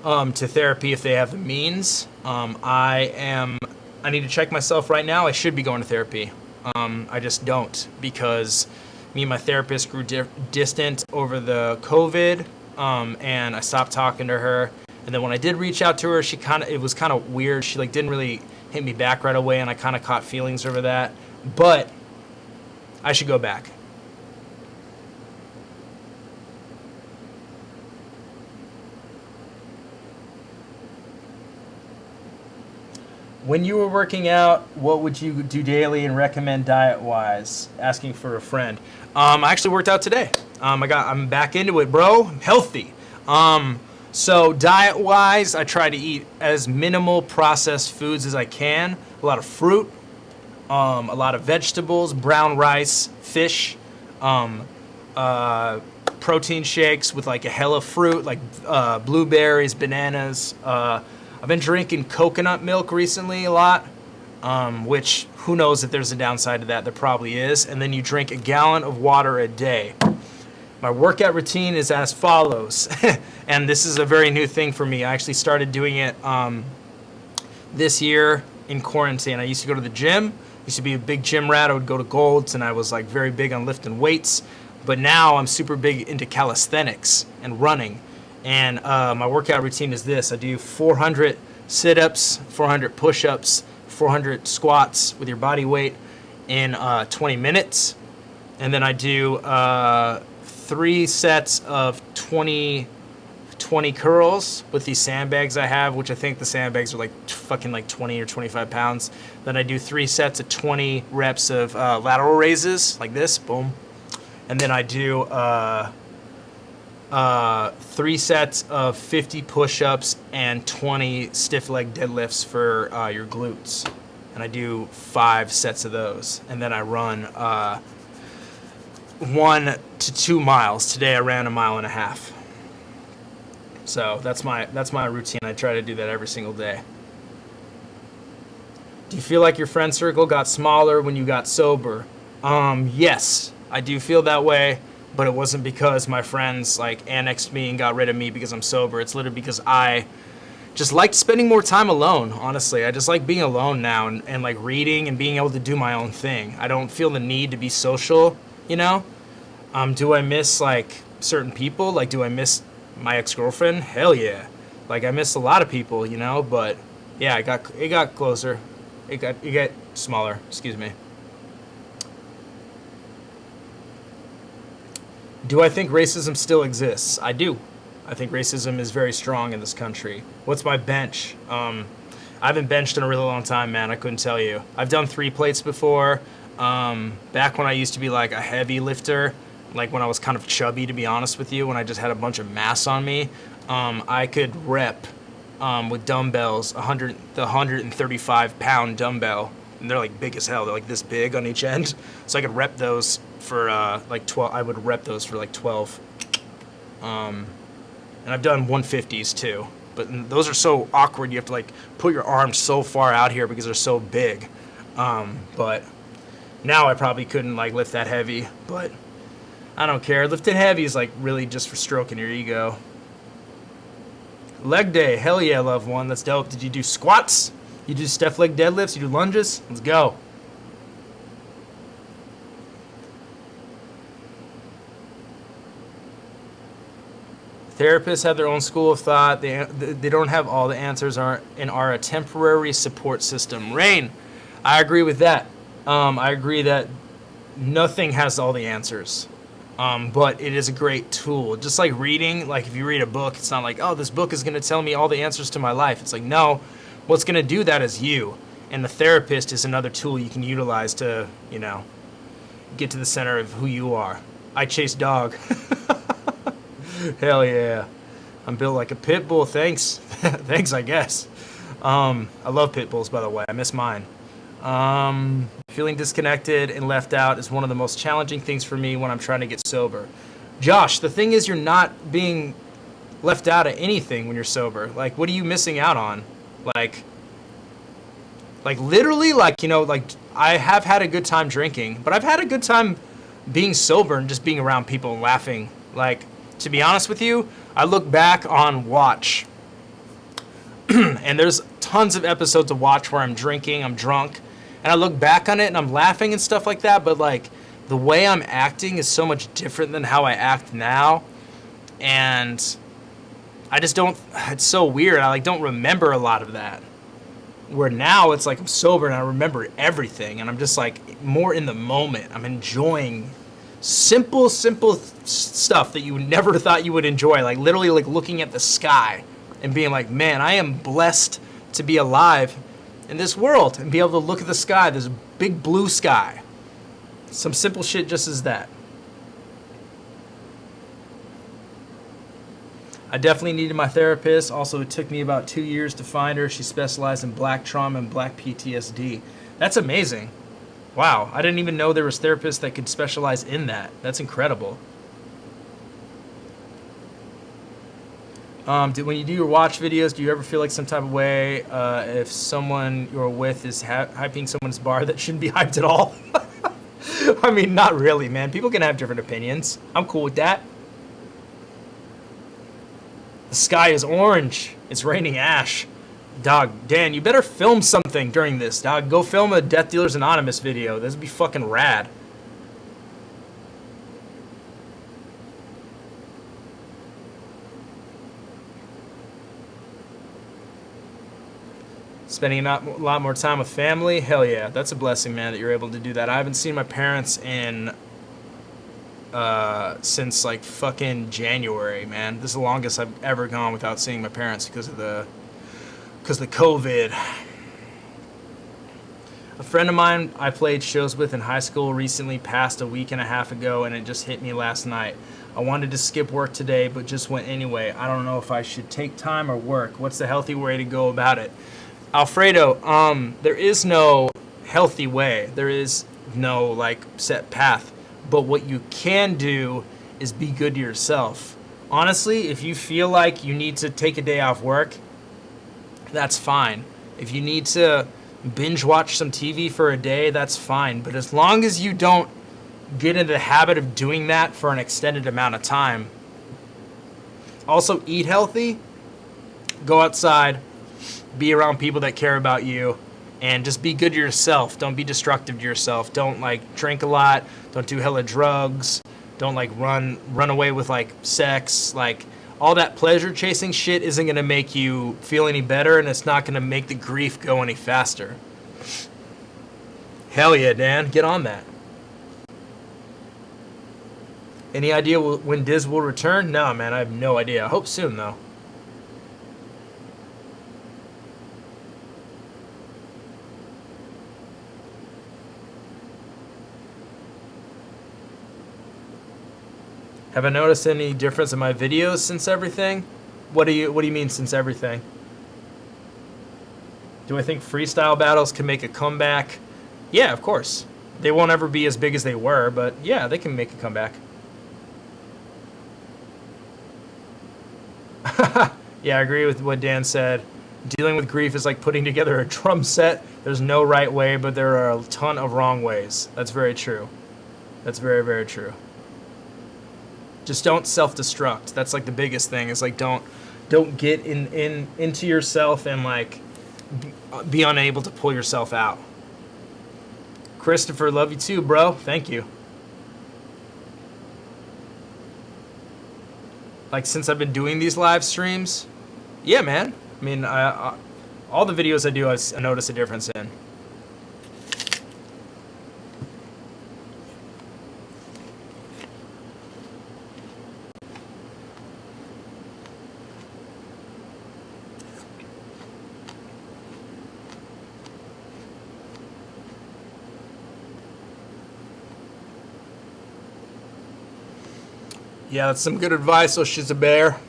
to therapy if they have the means. I need to check myself right now. I should be going to therapy. I just don't, because me and my therapist grew distant over the COVID, and I stopped talking to her. And then when I did reach out to her, it was kind of weird. She didn't really hit me back right away, and I kind of caught feelings over that. But I should go back. When you were working out, what would you do daily and recommend diet-wise? Asking for a friend. I actually worked out today. I'm back into it, bro. I'm healthy. So diet-wise, I try to eat as minimal processed foods as I can. A lot of fruit, a lot of vegetables, brown rice, fish, protein shakes with a hella fruit, blueberries, bananas. I've been drinking coconut milk recently a lot, which who knows if there's a downside to that. There probably is. And then you drink a gallon of water a day. My workout routine is as follows, and this is a very new thing for me. I actually started doing it this year in quarantine. I used to go to the gym. Used to be a big gym rat. I would go to Gold's, and I was very big on lifting weights. But now I'm super big into calisthenics and running. And my workout routine is this. I do 400 sit-ups, 400 push-ups, 400 squats with your body weight in 20 minutes. And then I do 3 sets of 20 curls with these sandbags I have, which I think the sandbags are like fucking like 20 or 25 pounds. Then I do 3 sets of 20 reps of lateral raises like this, boom. And then I do 3 sets of 50 push-ups and 20 stiff leg deadlifts for your glutes. And I do 5 sets of those. And then I run 1 to 2 miles. Today I ran 1.5 miles. So that's my routine. I try to do that every single day. Do you feel like your friend circle got smaller when you got sober? Yes, I do feel that way, but it wasn't because my friends like annexed me and got rid of me because I'm sober. It's literally because I just liked spending more time alone, honestly. I just like being alone now and like reading and being able to do my own thing. I don't feel the need to be social, you know? Do I miss like certain people? Like, do I miss my ex-girlfriend? Hell yeah. Like, I miss a lot of people, you know? But yeah, it got closer. It got smaller, excuse me. Do I think racism still exists? I do. I think racism is very strong in this country. What's my bench? I haven't benched in a really long time, man. I couldn't tell you. I've done 3 plates before. Back when I used to be like a heavy lifter, like when I was kind of chubby, to be honest with you, when I just had a bunch of mass on me, I could rep with dumbbells, the 135-pound dumbbell, and they're like big as hell. They're like this big on each end. So I could rep those for like 12. I would rep those for like 12. And I've done 150s too. But those are so awkward. You have to like put your arms so far out here because they're so big. But now I probably couldn't like lift that heavy. But I don't care. Lifting heavy is like really just for stroking your ego. Leg day. Hell yeah, loved one. That's dope. Did you do squats? You do stiff leg deadlifts? You do lunges? Let's go. Therapists have their own school of thought. They don't have all the answers and are a temporary support system. Rain, I agree with that. I agree that nothing has all the answers. But it is a great tool. Just like reading, like if you read a book, it's not like, oh, this book is going to tell me all the answers to my life. It's like, no, what's going to do that is you. And the therapist is another tool you can utilize to, you know, get to the center of who you are. I chase dog. Hell yeah. I'm built like a pit bull. Thanks. Thanks, I guess. I love pit bulls, by the way. I miss mine. Feeling disconnected and left out is one of the most challenging things for me when I'm trying to get sober. Josh, the thing is you're not being left out of anything when you're sober. Like, what are you missing out on? Like literally, like, you know, like I have had a good time drinking, but I've had a good time being sober and just being around people and laughing. Like, to be honest with you, I look back on Watch and there's tons of episodes of Watch where I'm drinking, I'm drunk, and I look back on it and I'm laughing and stuff like that, but like the way I'm acting is so much different than how I act now. And I just don't, it's so weird. I like don't remember a lot of that. Where now it's like I'm sober and I remember everything and I'm just like more in the moment. I'm enjoying simple stuff that you never thought you would enjoy. Like literally like looking at the sky and being like, man, I am blessed to be alive in this world and be able to look at the sky. There's a big blue sky. Some simple shit just as that. I definitely needed my therapist. Also, it took me about 2 years to find her. She specialized in black trauma and black PTSD. That's amazing. Wow, I didn't even know there was therapists that could specialize in that. That's incredible. When you do your watch videos, do you ever feel like some type of way if someone you're with is hyping someone's bar that shouldn't be hyped at all? I mean, not really, man. People can have different opinions. I'm cool with that. The sky is orange. It's raining ash. Dog, Dan, you better film something during this, dog. Go film a Death Dealers Anonymous video. This would be fucking rad. Spending a lot more time with family. Hell yeah, that's a blessing, man, that you're able to do that. I haven't seen my parents in since like fucking January, man. This is the longest I've ever gone without seeing my parents because of the COVID. A friend of mine I played shows with in high school recently passed a week and a half ago, and it just hit me last night. I wanted to skip work today, but just went anyway. I don't know if I should take time or work. What's the healthy way to go about it? Alfredo, there is no healthy way. There is no like set path. But what you can do is be good to yourself. Honestly, if you feel like you need to take a day off work, that's fine. If you need to binge watch some TV for a day, that's fine. But as long as you don't get into the habit of doing that for an extended amount of time. Also, eat healthy. Go outside. Be around people that care about you. And just be good to yourself. Don't be destructive to yourself. Don't like drink a lot. Don't do hella drugs. Don't like run away with like sex. Like all that pleasure chasing shit isn't going to make you feel any better, and it's not going to make the grief go any faster. Hell yeah, Dan. Get on that. Any idea when Diz will return? No, man, I have no idea. I hope soon, though. Have I noticed any difference in my videos since everything? What do you mean since everything? Do I think freestyle battles can make a comeback? Yeah, of course. They won't ever be as big as they were, but yeah, they can make a comeback. Yeah, I agree with what Dan said. Dealing with grief is like putting together a drum set. There's no right way, but there are a ton of wrong ways. That's very true. That's very, very true. Just don't self-destruct. That's like the biggest thing. Is like don't get into yourself and like be unable to pull yourself out. Christopher, love you too, bro. Thank you. Like since I've been doing these live streams, yeah, man. I mean, all the videos I do, I notice a difference in. Yeah, that's some good advice, Oshizabear.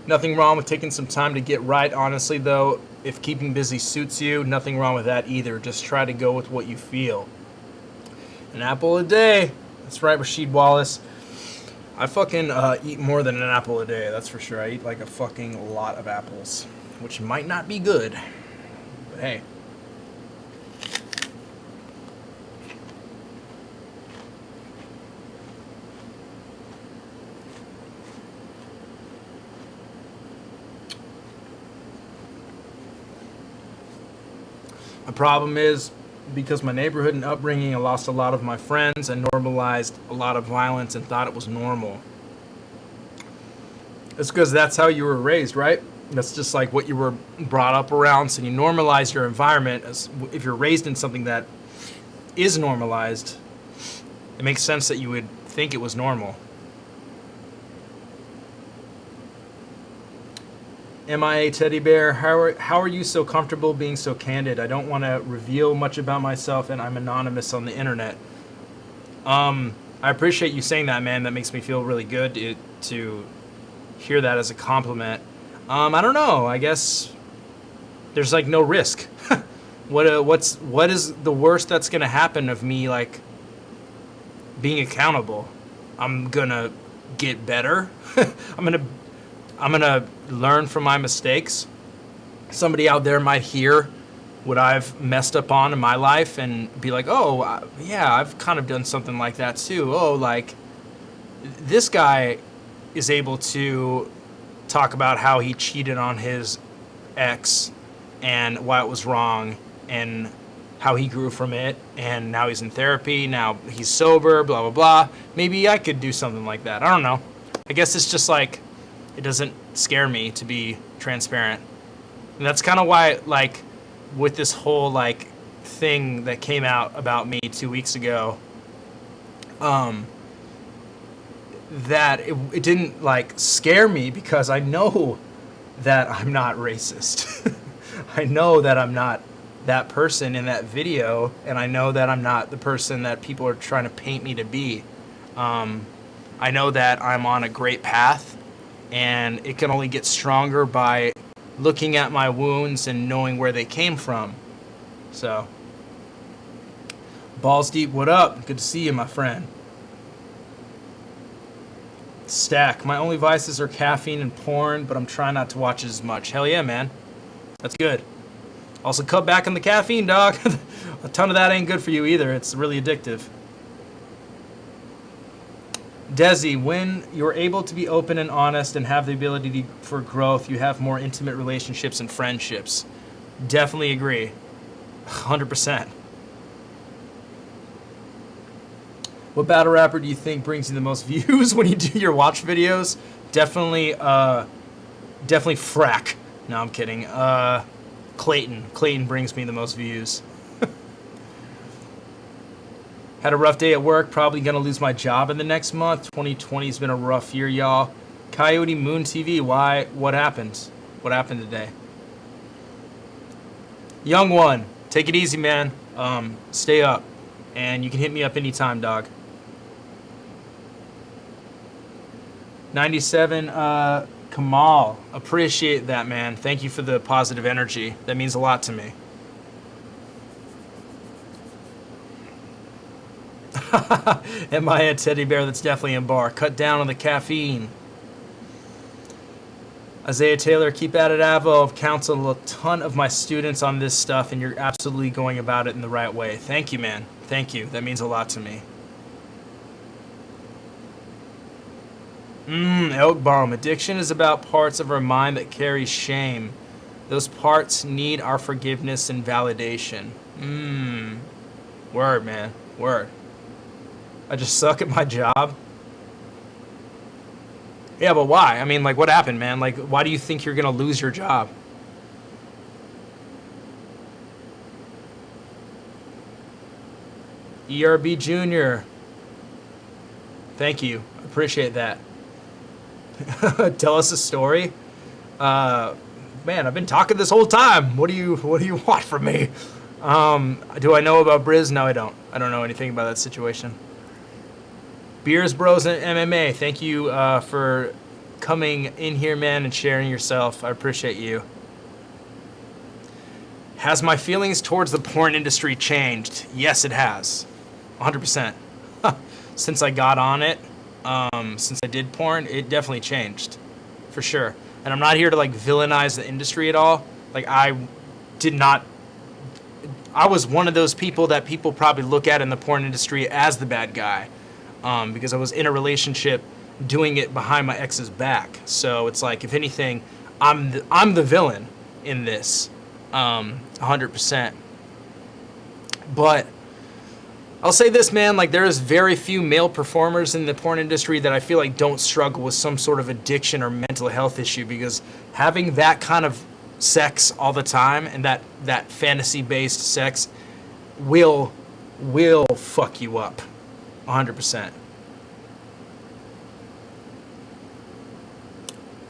Nothing wrong with taking some time to get right, honestly, though. If keeping busy suits you, nothing wrong with that either. Just try to go with what you feel. An apple a day. That's right, Rasheed Wallace. I fucking eat more than an apple a day, that's for sure. I eat like a fucking lot of apples, which might not be good, but hey. The problem is, because my neighborhood and upbringing, I lost a lot of my friends and normalized a lot of violence and thought it was normal. It's because that's how you were raised, right? That's just like what you were brought up around. So you normalize your environment. If you're raised in something that is normalized, it makes sense that you would think it was normal. MIA Teddy Bear, how are you so comfortable being so candid? I don't want to reveal much about myself, and I'm anonymous on the internet. I appreciate you saying that, man. That makes me feel really good to hear that as a compliment. I don't know. I guess there's like no risk. What is the worst that's gonna happen of me like being accountable? I'm gonna get better. I'm gonna learn from my mistakes. Somebody out there might hear what I've messed up on in my life and be like, oh, yeah, I've kind of done something like that too. Oh, like this guy is able to talk about how he cheated on his ex and why it was wrong and how he grew from it, and now he's in therapy, now he's sober, blah, blah, blah. Maybe I could do something like that. I don't know. I guess it's just like, it doesn't scare me to be transparent. And that's kind of why, like, with this whole like thing that came out about me 2 weeks ago, that it didn't like scare me because I know that I'm not racist. I know that I'm not that person in that video, and I know that I'm not the person that people are trying to paint me to be. I know that I'm on a great path, and it can only get stronger by looking at my wounds and knowing where they came from. So, Balls Deep, what up? Good to see you, my friend. Stack, my only vices are caffeine and porn, but I'm trying not to watch it as much. Hell yeah, man. That's good. Also, cut back on the caffeine, dog. A ton of that ain't good for you either. It's really addictive. Desi, when you're able to be open and honest and have the ability for growth, you have more intimate relationships and friendships. Definitely agree. 100%. What battle rapper do you think brings you the most views when you do your watch videos? Definitely Frack. No, I'm kidding. Clayton. Clayton brings me the most views. Had a rough day at work. Probably going to lose my job in the next month. 2020 has been a rough year, y'all. Coyote Moon TV. Why? What happened? What happened today? Young one. Take it easy, man. Stay up. And you can hit me up anytime, dog. 97, Kamal. Appreciate that, man. Thank you for the positive energy. That means a lot to me. Am I a teddy bear that's definitely in bar? Cut down on the caffeine. Isaiah Taylor, keep at it, Avo. I've counseled a ton of my students on this stuff, and you're absolutely going about it in the right way. Thank you, man. Thank you. That means a lot to me. Elk Bomb. Addiction is about parts of our mind that carry shame. Those parts need our forgiveness and validation. Word, man. Word. I just suck at my job. Yeah, but why? I mean, like, what happened, man? Like, why do you think you're going to lose your job? ERB Jr. Thank you. Appreciate that. Tell us a story. Man, I've been talking this whole time. What do you want from me? Do I know about Briz? No, I don't. I don't know anything about that situation. Beers Bros and MMA. Thank you for coming in here, man, and sharing yourself. I appreciate you. Has my feelings towards the porn industry changed? Yes, it has. 100%. Since I got on it, since I did porn, it definitely changed. For sure. And I'm not here to, like, villainize the industry at all. Like, I was one of those people that people probably look at in the porn industry as the bad guy. Because I was in a relationship doing it behind my ex's back. So it's like, if anything, I'm the villain in this, 100%. But I'll say this, man, like, there is very few male performers in the porn industry that I feel like don't struggle with some sort of addiction or mental health issue, because having that kind of sex all the time and that fantasy-based sex will fuck you up. 100%.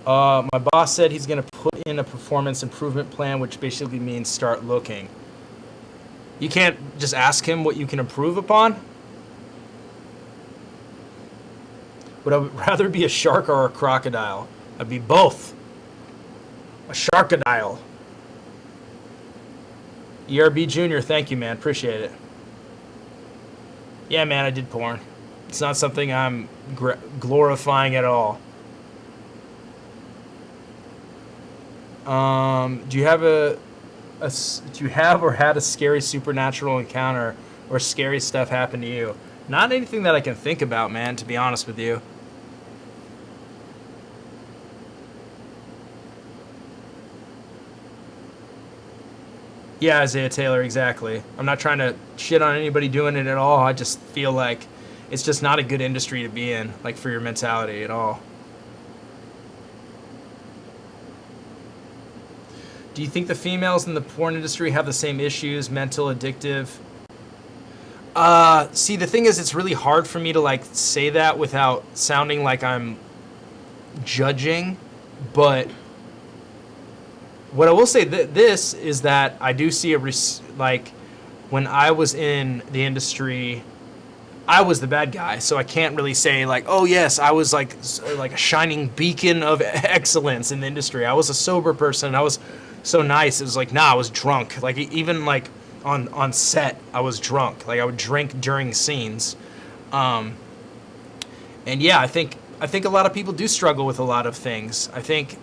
My boss said he's going to put in a performance improvement plan, which basically means start looking. You can't just ask him what you can improve upon? Would I rather be a shark or a crocodile? I'd be both. A sharkadile. ERB Jr., thank you, man. Appreciate it. Yeah, man, I did porn. It's not something I'm glorifying at all. Do you have or had a scary supernatural encounter or scary stuff happen to you? Not anything that I can think about, man, to be honest with you. Yeah, Isaiah Taylor, exactly. I'm not trying to shit on anybody doing it at all. I just feel like it's just not a good industry to be in, like, for your mentality at all. Do you think the females in the porn industry have the same issues, mental, addictive? See, the thing is, it's really hard for me to like say that without sounding like I'm judging. But what I will say this is that I do see like when I was in the industry, I was the bad guy, so I can't really say like, oh yes, I was like a shining beacon of excellence in the industry. I was a sober person. I was so nice. It was like, nah, I was drunk. Like even like on set, I was drunk. Like I would drink during scenes. And yeah, I think a lot of people do struggle with a lot of things. I think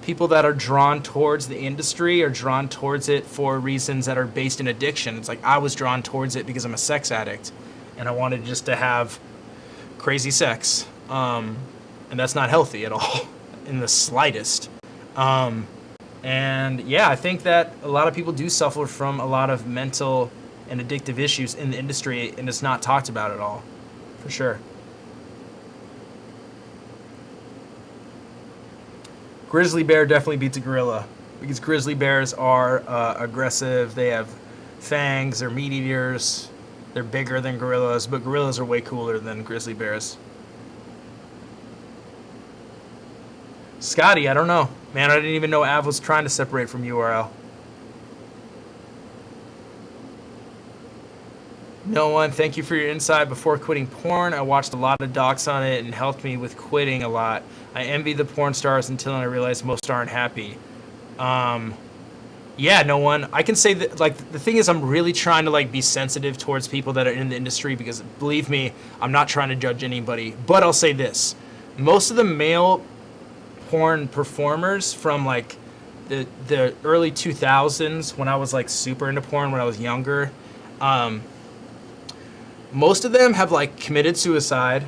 people that are drawn towards the industry are drawn towards it for reasons that are based in addiction. It's like I was drawn towards it because I'm a sex addict and I wanted just to have crazy sex. And that's not healthy at all in the slightest. And yeah, I think that a lot of people do suffer from a lot of mental and addictive issues in the industry, and it's not talked about at all, for sure. Grizzly bear definitely beats a gorilla because grizzly bears are aggressive. They have fangs. They're meat eaters. They're bigger than gorillas, but gorillas are way cooler than grizzly bears. Scotty, I don't know. Man, I didn't even know Av was trying to separate from URL. No one, thank you for your insight. Before quitting porn, I watched a lot of docs on it and helped me with quitting a lot. I envy the porn stars until I realized most aren't happy. Yeah, no one. I can say that, like, the thing is I'm really trying to, like, be sensitive towards people that are in the industry because, believe me, I'm not trying to judge anybody. But I'll say this. Most of the male porn performers from, like, the early 2000s when I was, like, super into porn when I was younger, most of them have, like, committed suicide,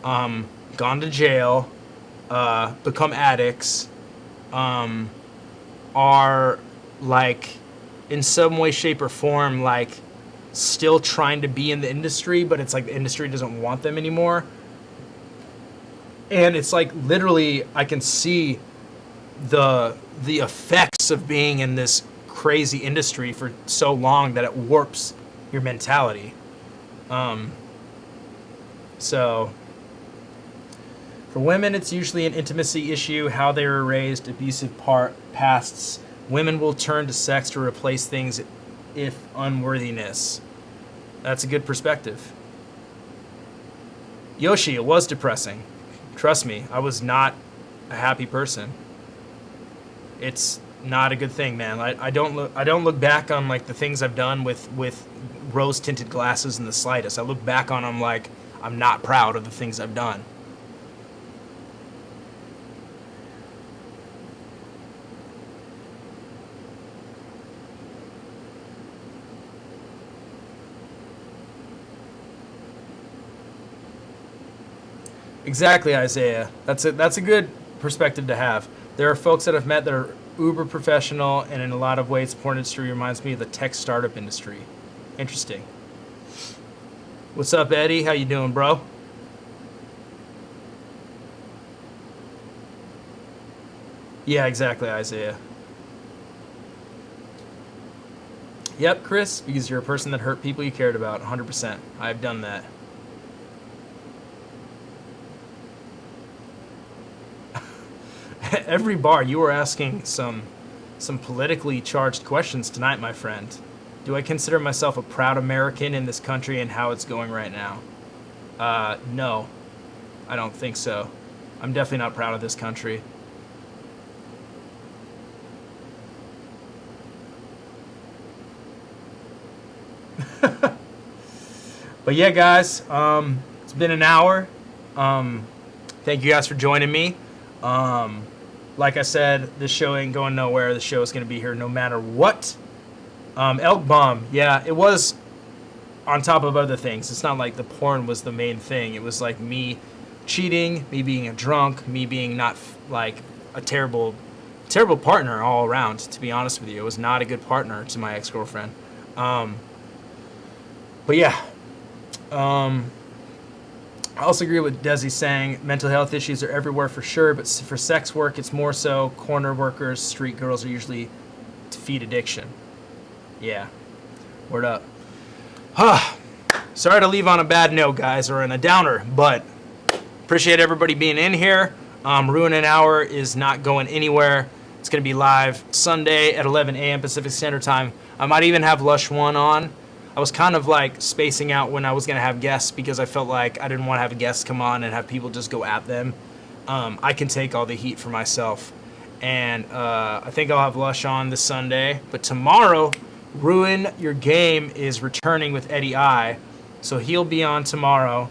gone to jail, become addicts, are like in some way, shape, or form like still trying to be in the industry, but it's like the industry doesn't want them anymore. And it's like literally I can see the effects of being in this crazy industry for so long that it warps your mentality. So for women, it's usually an intimacy issue, how they were raised, abusive pasts. Women will turn to sex to replace things if unworthiness. That's a good perspective. Yoshi, it was depressing. Trust me, I was not a happy person. It's not a good thing, man. I don't look back on like the things I've done with rose tinted glasses in the slightest. I look back on them like I'm not proud of the things I've done. Exactly, Isaiah. That's a good perspective to have. There are folks that I've met that are uber professional, and in a lot of ways, the porn industry reminds me of the tech startup industry. Interesting. What's up, Eddie? How you doing, bro? Yeah, exactly, Isaiah. Yep, Chris, because you're a person that hurt people you cared about, 100%. I've done that. Every bar, you were asking some politically charged questions tonight, my friend. Do I consider myself a proud American in this country and how it's going right now? No, I don't think so. I'm definitely not proud of this country. But yeah, guys, it's been an hour. Thank you guys for joining me. Like I said, this show ain't going nowhere. The show is going to be here no matter what. Elk Bomb, yeah, it was on top of other things. It's not like the porn was the main thing. It was like me cheating, me being a drunk, me being not like a terrible partner all around, to be honest with you. It was not a good partner to my ex-girlfriend. But yeah, I also agree with Desi saying mental health issues are everywhere for sure, but for sex work, it's more so. Corner workers, street girls are usually defeat addiction. Yeah. Word up. Sorry to leave on a bad note, guys, or in a downer, but appreciate everybody being in here. Ruin Hour is not going anywhere. It's going to be live Sunday at 11 a.m. Pacific Standard Time. I might even have Lush One on. I was kind of like spacing out when I was going to have guests because I felt like I didn't want to have a guest come on and have people just go at them. I can take all the heat for myself. And I think I'll have Lush on this Sunday. But tomorrow, Ruin Your Game is returning with Eddie I. So he'll be on tomorrow.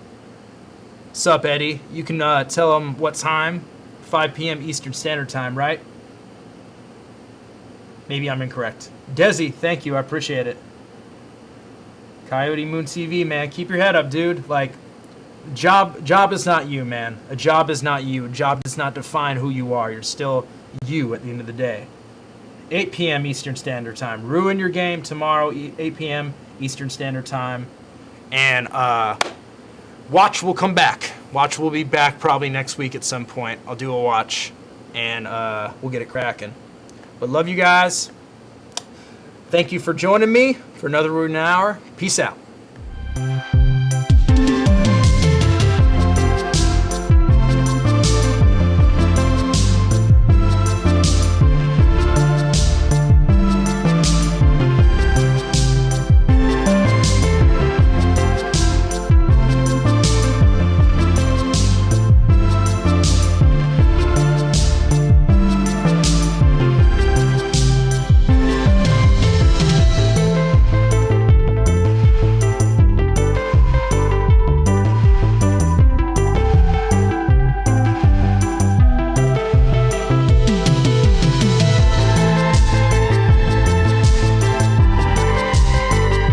Sup, Eddie? You can tell him what time. 5 p.m. Eastern Standard Time, right? Maybe I'm incorrect. Desi, thank you. I appreciate it. Coyote Moon TV, man. Keep your head up, dude. Like, job is not you, man. A job is not you. A job does not define who you are. You're still you at the end of the day. 8 p.m. Eastern Standard Time. Ruin Your Game tomorrow, 8 p.m. Eastern Standard Time. And Watch will come back. Watch will be back probably next week at some point. I'll do a watch, and we'll get it cracking. But love you guys. Thank you for joining me for another Ruin Hour. Peace out.